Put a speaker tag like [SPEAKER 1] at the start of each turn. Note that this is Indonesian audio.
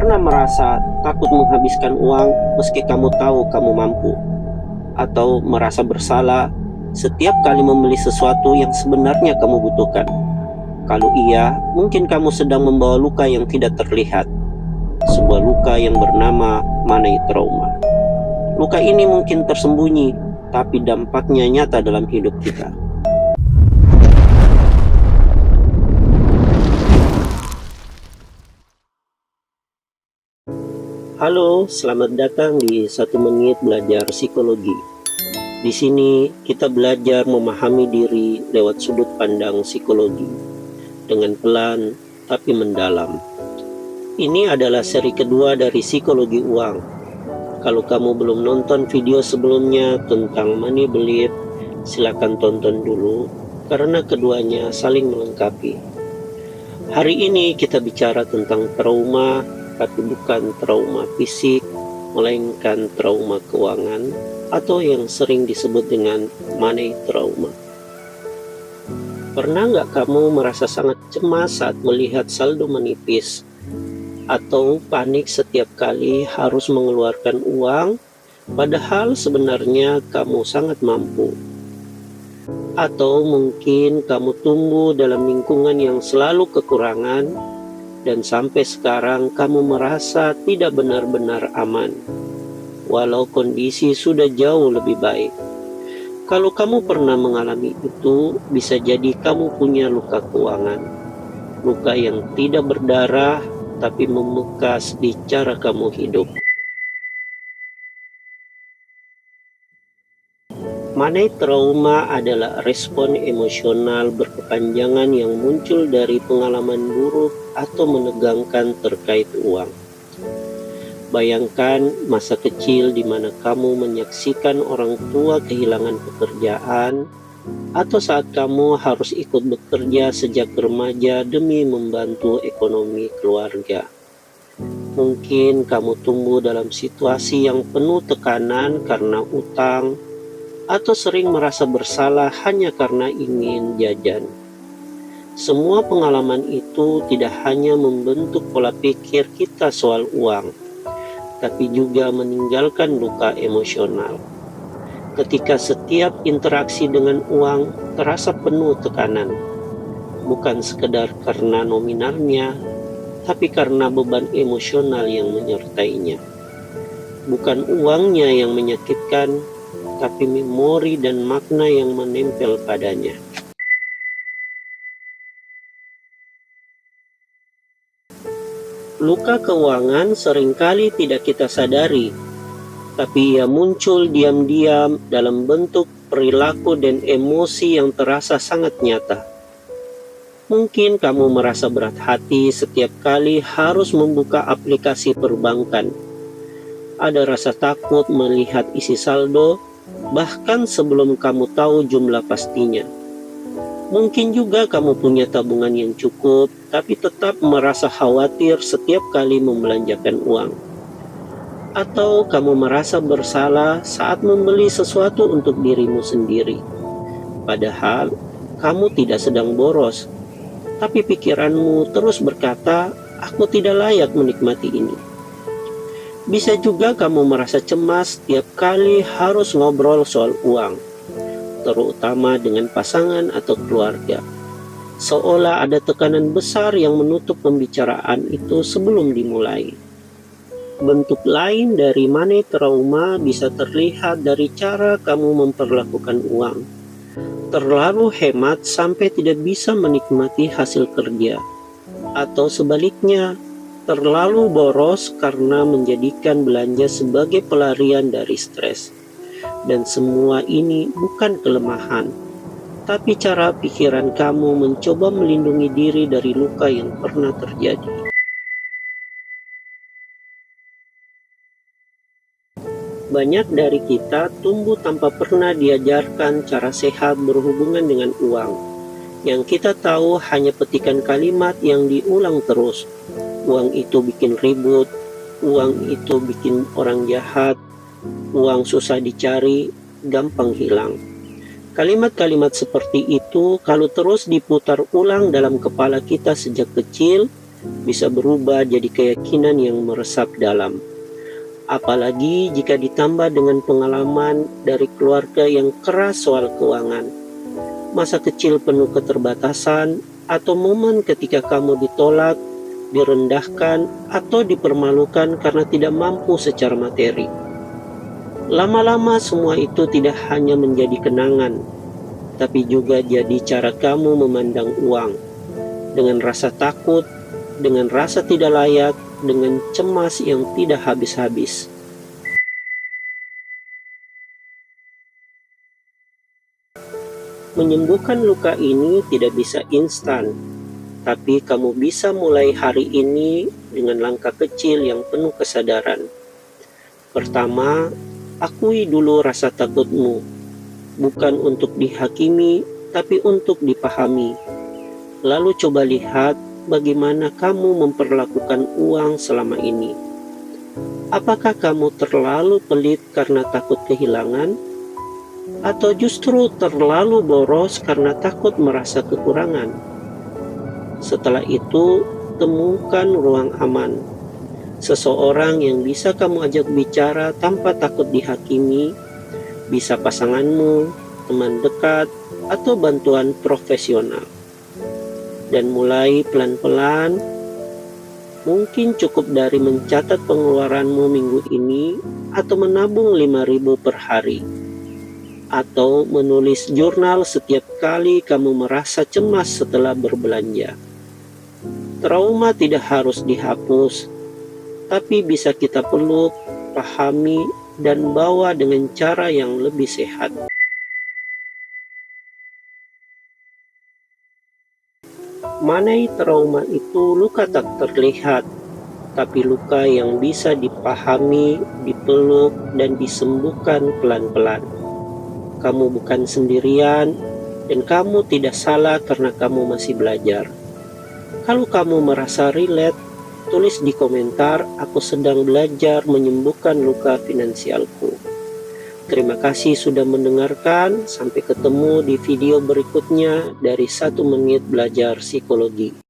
[SPEAKER 1] pernah merasa takut menghabiskan uang meski kamu tahu kamu mampu? Atau merasa bersalah setiap kali membeli sesuatu yang sebenarnya kamu butuhkan? Kalau iya, mungkin kamu sedang membawa luka yang tidak terlihat. Sebuah luka yang bernama money trauma. Luka ini mungkin tersembunyi, tapi dampaknya nyata dalam hidup kita. Halo, selamat datang di 1 menit belajar psikologi. Di sini kita belajar memahami diri lewat sudut pandang psikologi dengan pelan tapi mendalam. Ini adalah seri kedua dari psikologi uang. Kalau kamu belum nonton video sebelumnya tentang money belief, silakan tonton dulu karena keduanya saling melengkapi. Hari ini kita bicara tentang trauma, tapi bukan trauma fisik, melainkan trauma keuangan atau yang sering disebut dengan money trauma. Pernah nggak kamu merasa sangat cemas saat melihat saldo menipis? Atau panik setiap kali harus mengeluarkan uang, padahal sebenarnya kamu sangat mampu? Atau mungkin kamu tumbuh dalam lingkungan yang selalu kekurangan, dan sampai sekarang kamu merasa tidak benar-benar aman, walau kondisi sudah jauh lebih baik. Kalau kamu pernah mengalami itu, bisa jadi kamu punya luka keuangan. Luka yang tidak berdarah, tapi membekas di cara kamu hidup. Money trauma adalah respon emosional berkepanjangan yang muncul dari pengalaman buruk atau menegangkan terkait uang. Bayangkan masa kecil di mana kamu menyaksikan orang tua kehilangan pekerjaan, atau saat kamu harus ikut bekerja sejak remaja demi membantu ekonomi keluarga. Mungkin kamu tumbuh dalam situasi yang penuh tekanan karena utang, atau sering merasa bersalah hanya karena ingin jajan. Semua pengalaman itu tidak hanya membentuk pola pikir kita soal uang, tapi juga meninggalkan luka emosional. Ketika setiap interaksi dengan uang terasa penuh tekanan, bukan sekedar karena nominalnya, tapi karena beban emosional yang menyertainya. Bukan uangnya yang menyakitkan, tapi memori dan makna yang menempel padanya. Luka keuangan seringkali tidak kita sadari, tapi ia muncul diam-diam dalam bentuk perilaku dan emosi yang terasa sangat nyata. Mungkin kamu merasa berat hati setiap kali harus membuka aplikasi perbankan. Ada rasa takut melihat isi saldo, bahkan sebelum kamu tahu jumlah pastinya. Mungkin juga kamu punya tabungan yang cukup, tapi tetap merasa khawatir setiap kali membelanjakan uang. Atau kamu merasa bersalah saat membeli sesuatu untuk dirimu sendiri. Padahal kamu tidak sedang boros, tapi pikiranmu terus berkata, "Aku tidak layak menikmati ini." Bisa juga kamu merasa cemas setiap kali harus ngobrol soal uang, terutama dengan pasangan atau keluarga. Seolah ada tekanan besar yang menutup pembicaraan itu sebelum dimulai. Bentuk lain dari money trauma bisa terlihat dari cara kamu memperlakukan uang. Terlalu hemat sampai tidak bisa menikmati hasil kerja, atau sebaliknya, terlalu boros karena menjadikan belanja sebagai pelarian dari stres. Dan semua ini bukan kelemahan, tapi cara pikiran kamu mencoba melindungi diri dari luka yang pernah terjadi. Banyak dari kita tumbuh tanpa pernah diajarkan cara sehat berhubungan dengan uang. Yang kita tahu hanya petikan kalimat yang diulang terus. Uang itu bikin ribut, uang itu bikin orang jahat, uang susah dicari, gampang hilang. Kalimat-kalimat seperti itu kalau terus diputar ulang dalam kepala kita sejak kecil, bisa berubah jadi keyakinan yang meresap dalam. Apalagi jika ditambah dengan pengalaman dari keluarga yang keras soal keuangan, masa kecil penuh keterbatasan, atau momen ketika kamu ditolak, direndahkan, atau dipermalukan karena tidak mampu secara materi. Lama-lama semua itu tidak hanya menjadi kenangan, tapi juga jadi cara kamu memandang uang, dengan rasa takut, dengan rasa tidak layak, dengan cemas yang tidak habis-habis. Menyembuhkan luka ini tidak bisa instan, tapi kamu bisa mulai hari ini dengan langkah kecil yang penuh kesadaran. Pertama, akui dulu rasa takutmu, bukan untuk dihakimi, tapi untuk dipahami. Lalu coba lihat bagaimana kamu memperlakukan uang selama ini. Apakah kamu terlalu pelit karena takut kehilangan? Atau justru terlalu boros karena takut merasa kekurangan? Setelah itu, temukan ruang aman. Seseorang yang bisa kamu ajak bicara tanpa takut dihakimi, bisa pasanganmu, teman dekat, atau bantuan profesional. Dan mulai pelan-pelan, mungkin cukup dari mencatat pengeluaranmu minggu ini, atau menabung 5.000 per hari, atau menulis jurnal setiap kali kamu merasa cemas setelah berbelanja. Trauma tidak harus dihapus, tapi bisa kita peluk, pahami, dan bawa dengan cara yang lebih sehat. Manai trauma itu luka tak terlihat, tapi luka yang bisa dipahami, dipeluk, dan disembuhkan pelan-pelan. Kamu bukan sendirian, dan kamu tidak salah karena kamu masih belajar. Kalau kamu merasa relate, tulis di komentar, "Aku sedang belajar menyembuhkan luka finansialku." Terima kasih sudah mendengarkan. Sampai ketemu di video berikutnya dari 1 menit belajar psikologi.